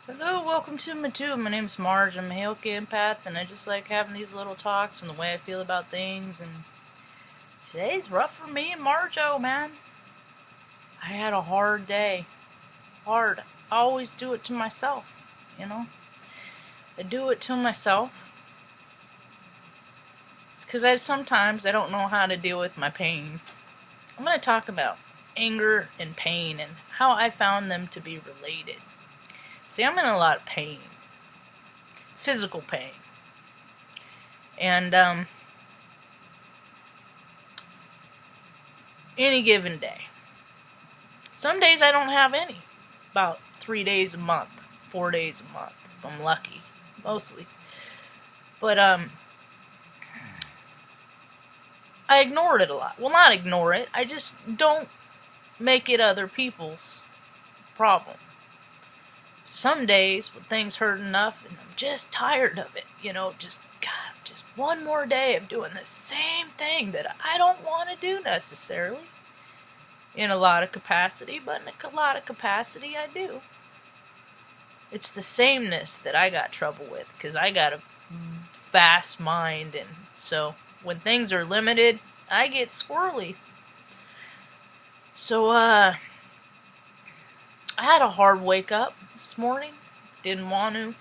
Hello, welcome to my tube. My name's Marge. I'm a Healthy empath, and I just like having these little talks and the way I feel about things. And today's rough for me and Marjo, man. I had a hard day. Hard. I always do it to myself, you know? I do it to myself. It's because sometimes I don't know how to deal with my pain. I'm going to talk about anger and pain and how I found them to be related. See, I'm in a lot of pain. Physical pain. And, any given day. Some days I don't have any. About 3 days a month. 4 days a month. If I'm lucky. Mostly. But, I ignored it a lot. Well, not ignore it. I just don't make it other people's problem. Some days when things hurt enough and I'm just tired of it, just one more day of doing the same thing that I don't want to do necessarily. In a lot of capacity, but in a lot of capacity I do. It's the sameness that I got trouble with, because I got a fast mind, and so when things are limited, I get squirrely. So, I had a hard wake up this morning. Didn't want to.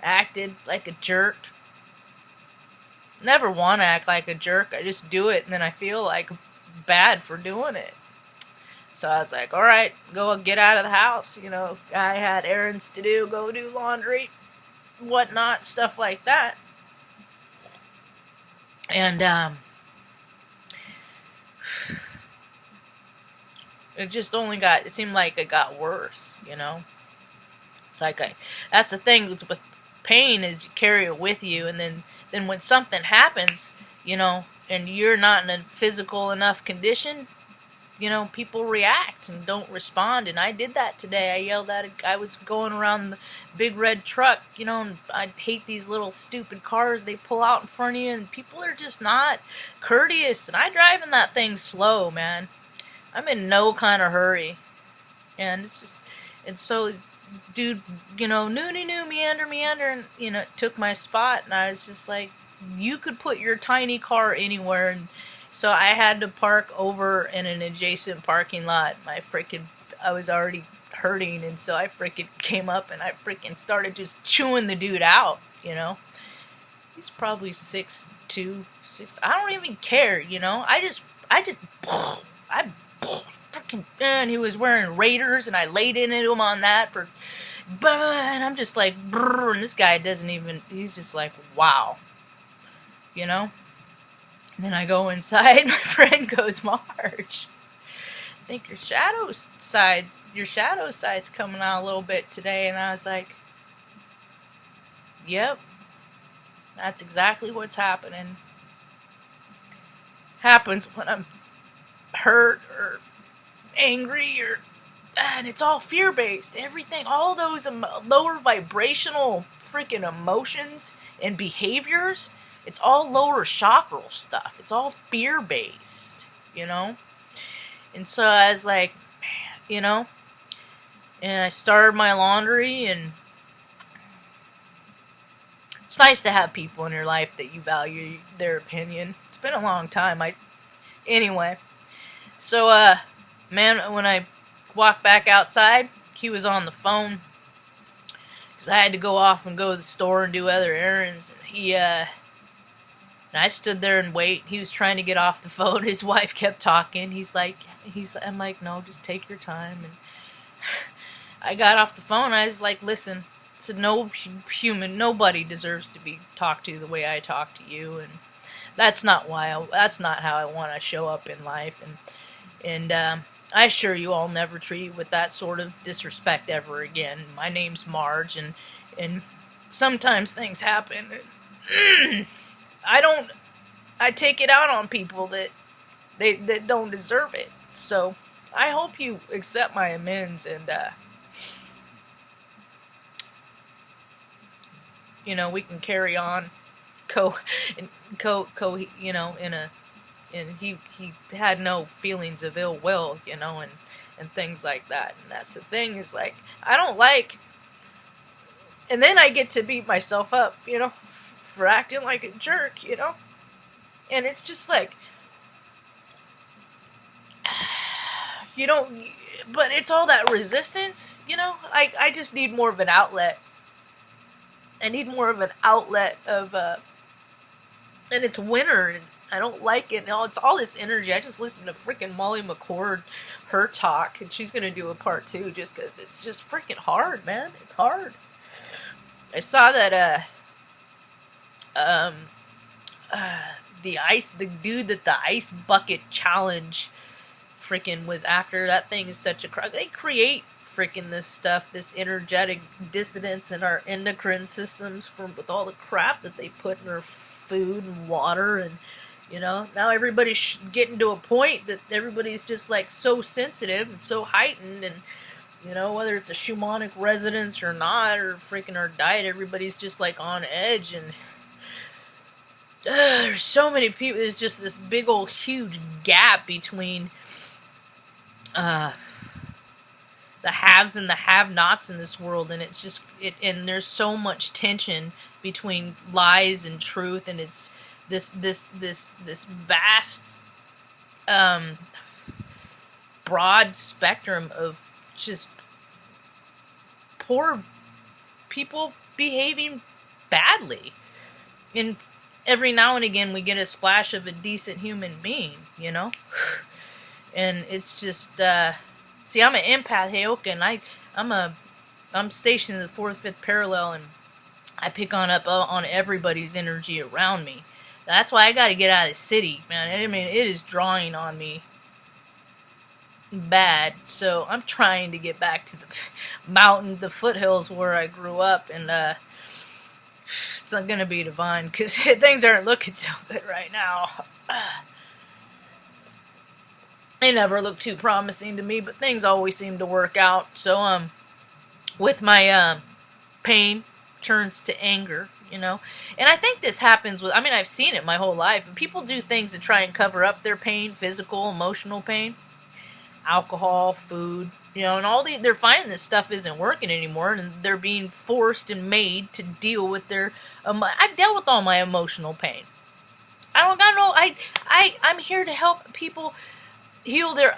Acted like a jerk. Never want to act like a jerk. I just do it and then I feel like bad for doing it. So I was like, alright, go get out of the house. I had errands to do, go do laundry, whatnot, stuff like that. And, it seemed like it got worse, It's like, that's the thing with pain, is you carry it with you, and then when something happens, and you're not in a physical enough condition, people react and don't respond, and I did that today. I yelled at I was going around the big red truck, and I hate these little stupid cars. They pull out in front of you, and people are just not courteous, and I drive in that thing slow, man. I'm in no kind of hurry. And so this dude, meander, and, took my spot, and I was just like, you could put your tiny car anywhere, and so I had to park over in an adjacent parking lot. I was already hurting, and so I freaking came up, and I freaking started just chewing the dude out, He's probably 6'2", 6. I don't even care, and he was wearing Raiders, and I laid into him on that and I'm just like, and this guy he's just like, wow, And then I go inside, my friend goes, Marge, I think your shadow side's coming out a little bit today, and I was like, yep, that's exactly what's happening. Happens when I'm hurt or angry, and it's all fear-based. Everything, all those lower vibrational freaking emotions and behaviors, it's all lower chakral stuff. It's all fear-based, And so I was like, man, and I started my laundry, and it's nice to have people in your life that you value their opinion. It's been a long time. Anyway, so, man, when I walked back outside, he was on the phone, because I had to go off and go to the store and do other errands, and and I stood there and wait. He was trying to get off the phone. His wife kept talking. I'm like, no, just take your time. And I got off the phone. I was like, listen, it's nobody deserves to be talked to the way I talk to you, and that's not how I want to show up in life, and I assure you I'll never treat you with that sort of disrespect ever again. My name's Marge, and sometimes things happen, and I take it out on people that don't deserve it. So I hope you accept my amends, and we can carry on, and he had no feelings of ill will, and and things like that. And that's the thing, is like, I don't like, and then I get to beat myself up, you know, for acting like a jerk, you know? And it's just like, you don't, but it's all that resistance, you know? I just need more of an outlet. I need more of an outlet of, and it's winter, and I don't like it. No, it's all this energy. I just listened to freaking Molly McCord, her talk, and she's gonna do a part 2 just because it's just freaking hard, man. It's hard. I saw that, the dude that the ice bucket challenge freaking was after, that thing is such a they create freaking this stuff, this energetic dissonance in our endocrine systems with all the crap that they put in our food and water, and you know, now everybody's getting to a point that everybody's just like so sensitive and so heightened, and you know, whether it's a shamanic resonance or not, or freaking our diet, everybody's just like on edge, and there's so many people. There's just this big old huge gap between the haves and the have-nots in this world, and it's just and there's so much tension between lies and truth, and it's this vast broad spectrum of just poor people behaving badly. And every now and again we get a splash of a decent human being, you know? And it's just, see, I'm an empath, Heyoka, and I'm stationed in the 4th, 5th parallel, and I pick on everybody's energy around me. That's why I gotta get out of the city, man. I mean, it is drawing on me bad, so I'm trying to get back to the foothills where I grew up, and it's not gonna be divine, because things aren't looking so good right now. They never look too promising to me, but things always seem to work out. So, with my pain turns to anger, you know. And I think this happens with, I mean, I've seen it my whole life. People do things to try and cover up their pain, physical, emotional pain. Alcohol, food, you know, and they're finding this stuff isn't working anymore, and they're being forced and made to deal with their, I've dealt with all my emotional pain. I'm here to help people feel the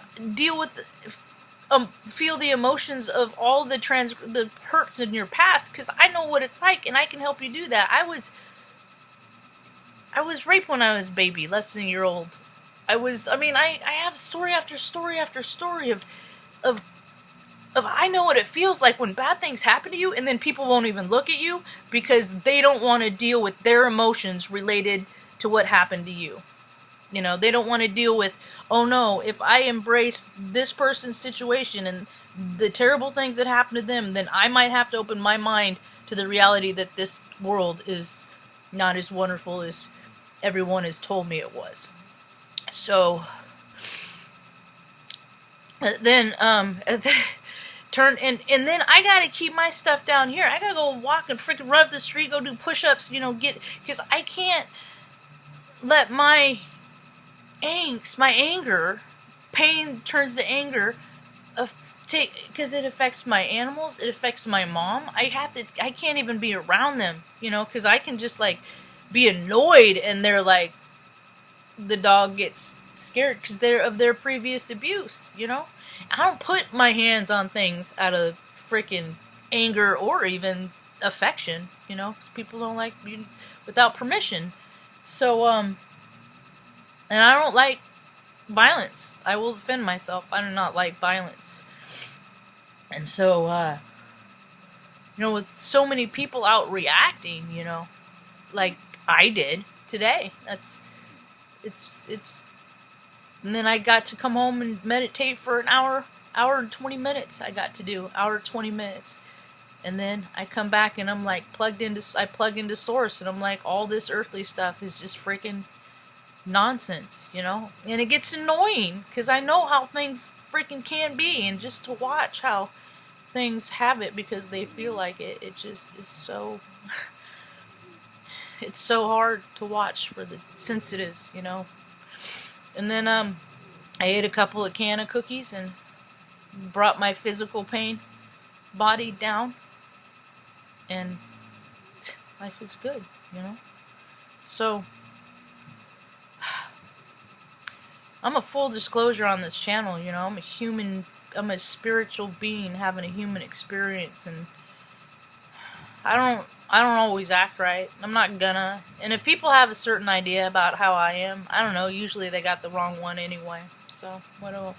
emotions of all the hurts in your past, because I know what it's like, and I can help you do that. I was raped when I was a baby, less than a year old. I have story after story after story of I know what it feels like when bad things happen to you, and then people won't even look at you because they don't want to deal with their emotions related to what happened to you. You know, they don't want to deal with, oh no, if I embrace this person's situation and the terrible things that happen to them, then I might have to open my mind to the reality that this world is not as wonderful as everyone has told me it was. So, then, and then I gotta keep my stuff down here. I gotta go walk and freaking run up the street, go do push-ups, you know, because I can't let my angst, my anger, pain turns to anger, because it affects my animals, it affects my mom. I can't even be around them, you know, because I can just, like, be annoyed, and they're like, the dog gets scared because they're of their previous abuse, you know? I don't put my hands on things out of freaking anger or even affection, you know? Because people don't like you without permission. So, and I don't like violence. I will defend myself. I do not like violence. And so, you know, with so many people out reacting, you know, like I did today, and then I got to come home and meditate for an hour and 20 minutes. I got to do hour 20 minutes, and then I come back and I'm like I plug into source, and I'm like, all this earthly stuff is just freaking nonsense, you know. And it gets annoying because I know how things freaking can be, and just to watch how things have it because they feel like it just is so. It's so hard to watch for the sensitives, you know. And then I ate a couple of can of cookies, and brought my physical body down, and life is good, you know? So, I'm a full disclosure on this channel, you know? I'm a spiritual being having a human experience, and I don't always act right. I'm not gonna. And if people have a certain idea about how I am, I don't know, usually they got the wrong one anyway. So, what are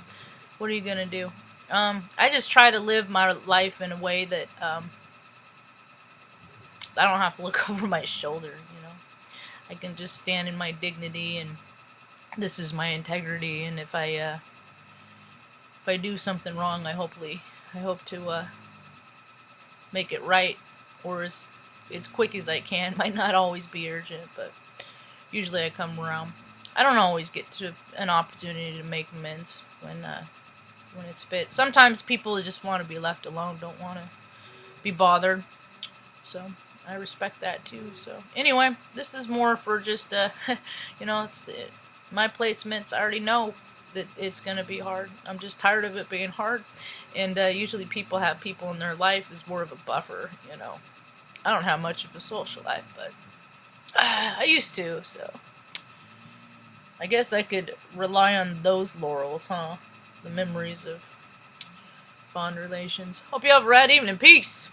you gonna do? I just try to live my life in a way that I don't have to look over my shoulder, you know. I can just stand in my dignity, and this is my integrity, and if I do something wrong, I hope to make it right, or as quick as I can. Might not always be urgent, but usually I come around. I don't always get to an opportunity to make amends when it's fit. Sometimes people just want to be left alone, don't want to be bothered. So I respect that too. So anyway, this is more for just you know, my placements. I already know that it's gonna be hard. I'm just tired of it being hard, and usually people have people in their life as more of a buffer, you know. I don't have much of a social life, but I used to, so I guess I could rely on those laurels, huh? The memories of fond relations. Hope you have a rad evening. Peace!